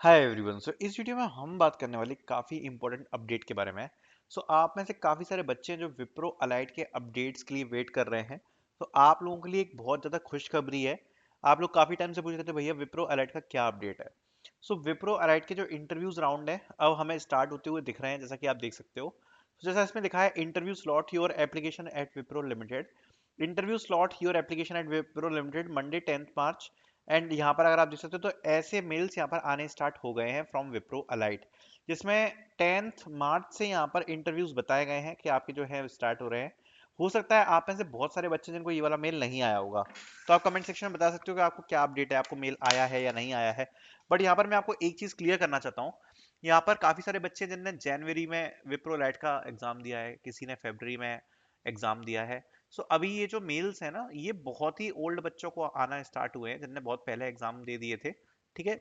Hi everyone. इस video में हम बात करने वाले काफ़ी इंपॉर्टेंट अपडेट के बारे में। आप में से काफ़ी सारे बच्चे हैं जो विप्रो अलाइट के अपडेट्स के लिए वेट कर रहे हैं। आप लोगों के लिए एक बहुत ज़्यादा खुशखबरी है। आप लोग काफ़ी टाइम से पूछ रहे थे भैया विप्रो अलाइट का क्या अपडेट है। विप्रो अलाइट के जो इंटरव्यूज राउंड है अब हमें स्टार्ट होते हुए दिख रहे हैं, जैसा कि आप देख सकते हो। जैसा इसमें लिखा है, interview slot your application at Wipro limited. Interview slot your application at Wipro limited Monday 10 March. And यहाँ पर अगर आप देख सकते हो तो ऐसे मेल्स यहाँ पर आने स्टार्ट हो गए हैं फ्रॉम विप्रो अलाइट, जिसमें 10 मार्च से यहाँ पर इंटरव्यूज बताए गए हैं कि आपके जो है स्टार्ट हो रहे हैं। हो सकता है आप में से बहुत सारे बच्चे जिनको ये वाला मेल नहीं आया होगा, तो आप कमेंट सेक्शन में बता सकते हो कि आपको क्या अपडेट है, आपको मेल आया है या नहीं आया है। बट यहाँ पर मैं आपको एक चीज क्लियर करना चाहता हूँ। यहाँ पर काफी सारे बच्चे जिनने जनवरी में विप्रो अलाइट का एग्जाम दिया है, किसी ने फरवरी में एग्जाम दिया है। अभी ये जो मेल्स है ना, ये बहुत ही ओल्ड बच्चों को आना स्टार्ट हुए हैं जिनने बहुत पहले एग्जाम दे दिए थे। ठीक है।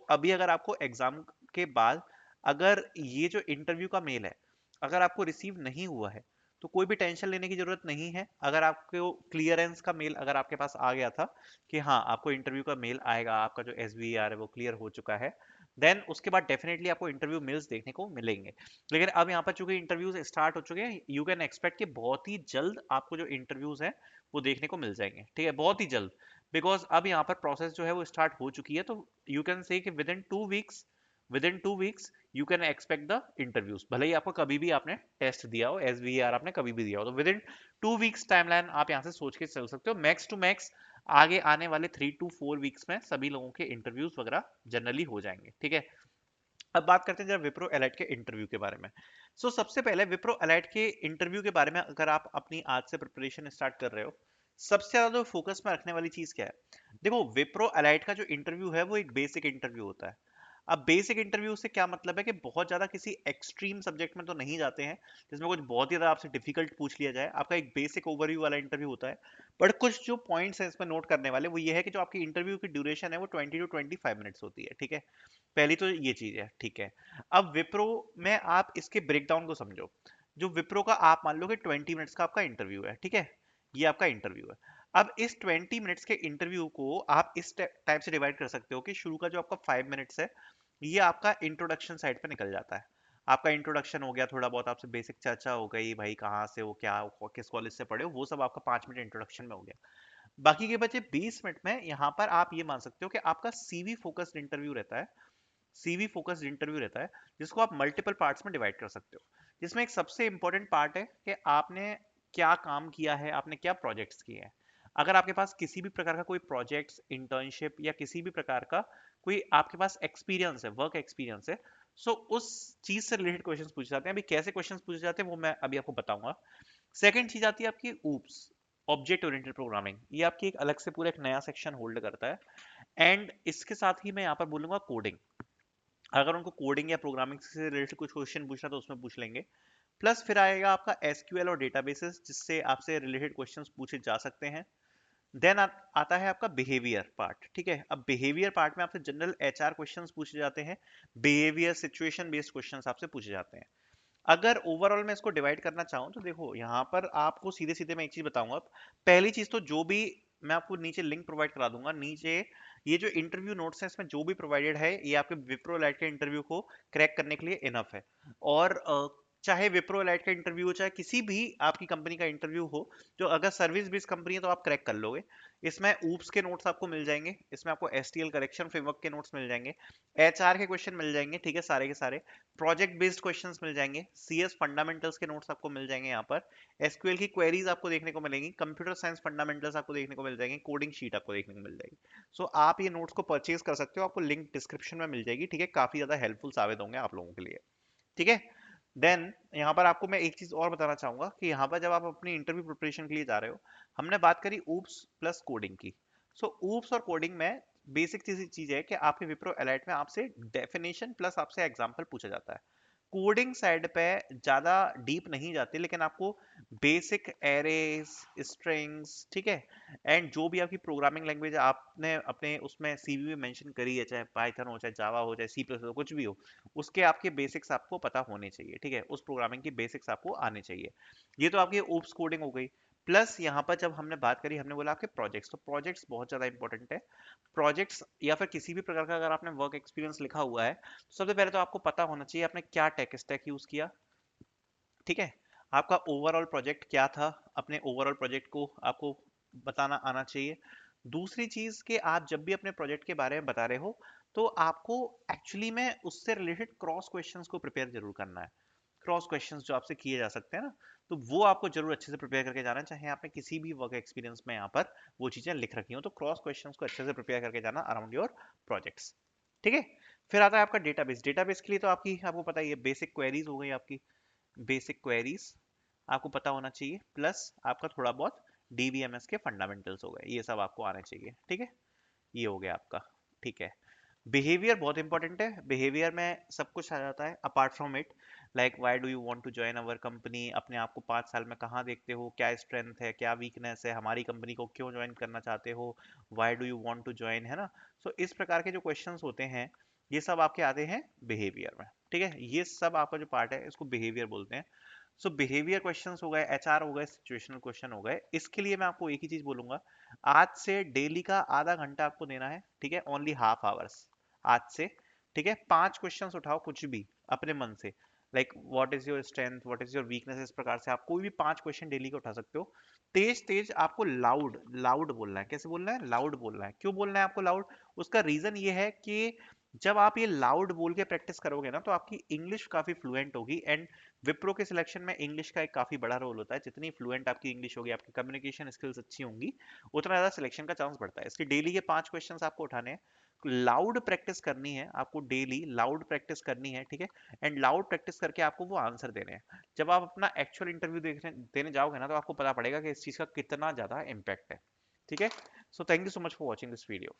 अभी अगर आपको एग्जाम के बाद अगर ये जो इंटरव्यू का मेल है अगर आपको रिसीव नहीं हुआ है, तो कोई भी टेंशन लेने की जरूरत नहीं है। अगर आपको क्लियरेंस का मेल अगर आपके पास आ गया था कि हाँ आपको इंटरव्यू का मेल आएगा, आपका जो SVR है वो क्लियर हो चुका है, देन उसके बाद डेफिनेटली आपको इंटरव्यू मेल्स देखने को मिलेंगे। लेकिन अब यहाँ पर चूंकि इंटरव्यूज स्टार्ट हो चुके हैं, यू कैन एक्सपेक्ट कि बहुत ही जल्द आपको जो इंटरव्यूज हैं वो देखने को मिल जाएंगे। ठीक है, बहुत ही जल्द। बिकॉज अब यहाँ पर प्रोसेस जो है वो स्टार्ट हो चुकी है, तो यू कैन से कि with in 2 weeks you can expect the interviews. भले ही आपको कभी भी आपने टेस्ट दिया हो, SVR आपने कभी भी दिया हो, तो विद इन 2 वीक्स टाइमलाइन आप यहाँ से सोच के चल सकते हो। मैक्स टू मैक्स आगे आने वाले 3 to 4 वीक्स में सभी लोगों के इंटरव्यूज वगैरह जनरली हो जाएंगे। ठीक है। अब बात करते हैं जरा विप्रो एलाइट के इंटरव्यू के बारे में। सबसे पहले विप्रो एलाइट के इंटरव्यू के बारे में अगर आप अपनी आज से प्रिपरेशन स्टार्ट कर रहे हो, सबसे ज्यादा जो फोकस में रखने वाली चीज क्या है। देखो, विप्रो एलाइट का जो इंटरव्यू है वो एक बेसिक इंटरव्यू होता है। अब बेसिक इंटरव्यू से क्या मतलब है कि बहुत ज्यादा किसी एक्सट्रीम सब्जेक्ट में तो नहीं जाते हैं जिसमें कुछ बहुत ही ज्यादा आपसे डिफिकल्ट पूछ लिया जाए। आपका एक बेसिक ओवरव्यू वाला इंटरव्यू होता है। बट कुछ जो पॉइंट्स हैं इसमें नोट करने वाले वो ये है कि जो आपकी इंटरव्यू की ड्यूरेशन है वो 20 to 25 मिनट्स होती है। ठीक है, पहली तो ये चीज है। ठीक है। अब विप्रो में आप इसके ब्रेकडाउन को समझो। जो विप्रो का आप मान लो कि 20 मिनट्स का आपका इंटरव्यू है। ठीक है, ये आपका इंटरव्यू है। अब इस 20 मिनट्स के इंटरव्यू को आप इस टाइप से डिवाइड कर सकते हो कि शुरू का जो आपका 5 मिनट्स है ये आपका इंट्रोडक्शन साइड पे निकल जाता है। आपका इंट्रोडक्शन हो गया, थोड़ा बहुत आपसे बेसिक चर्चा हो गई, भाई कहाँ से हो, क्या हो, किस कॉलेज से पढ़े हो, वो सब आपका 5 मिनट इंट्रोडक्शन में हो गया। बाकी के बचे 20 मिनट में यहाँ पर आप ये मान सकते हो कि आपका CV फोकस्ड इंटरव्यू रहता है। CV फोकस्ड इंटरव्यू रहता है जिसको आप मल्टीपल पार्ट्स में डिवाइड कर सकते हो, जिसमें एक सबसे इंपॉर्टेंट पार्ट है कि आपने क्या काम किया है, आपने क्या प्रोजेक्ट्स किए हैं। अगर आपके पास किसी भी प्रकार का कोई प्रोजेक्ट्स, इंटर्नशिप या किसी भी प्रकार का कोई आपके पास एक्सपीरियंस है, वर्क एक्सपीरियंस है, उस चीज से रिलेटेड क्वेश्चंस पूछे जाते हैं। अभी कैसे क्वेश्चंस पूछे जाते हैं वो मैं अभी आपको बताऊंगा। सेकंड चीज आती है आपकी ऊप्स, ऑब्जेक्ट ओरिएंटेड प्रोग्रामिंग। ये आपकी एक अलग से पूरा एक नया सेक्शन होल्ड करता है। एंड इसके साथ ही मैं यहाँ पर बोलूंगा कोडिंग। अगर उनको कोडिंग या प्रोग्रामिंग से रिलेटेड कुछ क्वेश्चन पूछना तो उसमें पूछ लेंगे। प्लस फिर आएगा आपका SQL और डेटाबेसेस, जिससे आपसे रिलेटेड क्वेश्चंस पूछे जा सकते हैं। देन आता है आपका बिहेवियर पार्ट। ठीक है, अब बिहेवियर पार्ट में आपसे जनरल HR क्वेश्चंस पूछे जाते हैं। बिहेवियर सिचुएशन बेस्ड क्वेश्चंस आपसे पूछे जाते हैं। अगर ओवरऑल मैं इसको डिवाइड करना चाहूँ तो देखो, यहाँ पर आपको सीधे सीधे मैं एक चीज बताऊंगा। पहली चीज तो जो भी मैं आपको नीचे लिंक प्रोवाइड करा दूंगा नीचे, ये जो इंटरव्यू नोट्स हैं इसमें जो भी प्रोवाइडेड है ये आपके विप्रो लाइट के इंटरव्यू को क्रैक करने के लिए इनफ है। और चाहे विप्रो लाइट का इंटरव्यू हो चाहे किसी भी आपकी कंपनी का इंटरव्यू हो, जो अगर सर्विस बेस्ड कंपनी है तो आप क्रैक कर लोगे। इसमें ऊप्स के नोट्स आपको मिल जाएंगे, इसमें आपको STL करेक्शन फ्रेमवर्क के नोट्स मिल जाएंगे, HR के क्वेश्चन मिल जाएंगे। ठीक है, सारे के सारे प्रोजेक्ट बेस्ड क्वेश्चंस मिल जाएंगे, CS फंडामेंटल्स के नोट्स आपको मिल जाएंगे यहाँ पर, SQL की क्वेरीज आपको देखने को मिलेंगी, कंप्यूटर साइंस फंडामेंटल्स आपको देखने को मिल जाएंगे, कोडिंग शीट आपको देखने को मिल जाएगी। आप ये नोट्स को परचेज कर सकते हो, आपको लिंक डिस्क्रिप्शन में मिल जाएगी। ठीक है, काफी ज्यादा हेल्पफुल साबित होंगे आप लोगों के लिए। ठीक है। देन यहाँ पर आपको मैं एक चीज और बताना चाहूंगा कि यहाँ पर जब आप अपनी इंटरव्यू प्रिपरेशन के लिए जा रहे हो, हमने बात करी ऊप्स प्लस कोडिंग की। ऊप्स और कोडिंग में बेसिक चीज है कि आपके विप्रो एलाइट में आपसे डेफिनेशन प्लस आपसे एग्जाम्पल पूछा जाता है। कोडिंग साइड पे ज्यादा डीप नहीं जाते, लेकिन आपको बेसिक एरेज, स्ट्रिंग्स, ठीक है, एंड जो भी आपकी प्रोग्रामिंग लैंग्वेज आपने अपने उसमें CV में मेंशन करी है, चाहे पाइथन हो, चाहे जावा हो, चाहे C++ हो, कुछ भी हो, उसके आपके बेसिक्स आपको पता होने चाहिए। ठीक है, उस प्रोग्रामिंग की बेसिक्स आपको आने चाहिए। ये तो आपकी ओप्स कोडिंग हो गई। प्लस यहाँ पर जब हमने बात करी, हमने बोला आपके प्रोजेक्ट्स, तो प्रोजेक्ट्स बहुत ज्यादा इंपॉर्टेंट है। प्रोजेक्ट्स या फिर किसी भी प्रकार का अगर आपने वर्क एक्सपीरियंस लिखा हुआ है, तो सबसे पहले तो आपको पता होना चाहिए आपने क्या टेक स्टैक यूज किया। ठीक है, आपका ओवरऑल प्रोजेक्ट क्या था, अपने ओवरऑल प्रोजेक्ट को आपको बताना आना चाहिए। दूसरी चीज कि आप जब भी अपने प्रोजेक्ट के बारे में बता रहे हो, तो आपको एक्चुअली में उससे रिलेटेड क्रॉस क्वेश्चंस को प्रिपेयर जरूर करना है। क्रॉस क्वेश्चंस जो आपसे किए जा सकते हैं ना, तो वो आपको जरूर अच्छे से प्रिपेयर करके जाना है, चाहे आपने किसी भी वर्क एक्सपीरियंस में यहाँ पर वो चीजें लिख रखी हो, तो क्रॉस क्वेश्चंस को अच्छे से प्रिपेयर करके जाना अराउंड योर प्रोजेक्ट्स। ठीक है, फिर आता है आपका डेटाबेस। डेटाबेस के लिए तो आपकी, आपको पता ही है, बेसिक क्वेरीज हो गई आपकी, बेसिक क्वेरीज आपको पता होना चाहिए, प्लस आपका थोड़ा बहुत डीबीएमएस के फंडामेंटल्स हो गए, ये सब आपको आने चाहिए। ठीक है, ये हो गया आपका। ठीक है, बिहेवियर बहुत इंपॉर्टेंट है, बिहेवियर में सब कुछ आ जाता है apart from it. Like why do you want to join our company, अपने आप को 5 साल में कहाँ देखते हो, क्या स्ट्रेंथ है, क्या वीकनेस है, हमारी कंपनी को क्यों ज्वाइन करना चाहते हो, why do you want to join, है ना। सो इस प्रकार के जो क्वेश्चंस होते हैं, ये सब आपके आते हैं बिहेवियर में। ठीक है, ये सब आपका जो पार्ट है इसको बिहेवियर बोलते हैं। सो बिहेवियर क्वेश्चंस हो गए, एचआर हो गए, सिचुएशनल क्वेश्चन हो गए। इसके लिए मैं आपको एक ही चीज बोलूंगा, आज से डेली का आधा घंटा आपको देना है। ठीक है, ओनली हाफ आवर्स आज से। ठीक है, 5 क्वेश्चंस उठाओ कुछ भी अपने मन से, like what is your strength, what is your weakness, इस प्रकार से आप कोई भी 5 क्वेश्चन डेली के उठा सकते हो। तेज तेज आपको लाउड लाउड बोलना है। कैसे बोलना है? लाउड बोलना है। क्यों बोलना है आपको लाउड? उसका रीजन ये है कि जब आप ये लाउड बोल के प्रैक्टिस करोगे ना, तो आपकी इंग्लिश काफी फ्लुएंट होगी। एंड विप्रो के सिलेक्शन में इंग्लिश का एक काफी बड़ा रोल होता है। जितनी फ्लुएंट आपकी इंग्लिश होगी, आपकी कम्युनिकेशन स्किल्स अच्छी होंगी, उतना ज्यादा सिलेक्शन का चांस बढ़ता है। इसलिए डेली के 5 क्वेश्चंस आपको उठाने हैं, लाउड प्रैक्टिस करनी है आपको, डेली लाउड प्रैक्टिस करनी है। ठीक है, एंड लाउड प्रैक्टिस करके आपको वो आंसर देने हैं। जब आप अपना एक्चुअल इंटरव्यू देखने देने जाओगे ना, तो आपको पता पड़ेगा कि इस चीज का कितना ज्यादा इम्पैक्ट है। ठीक है, so thank you so much for watching this video.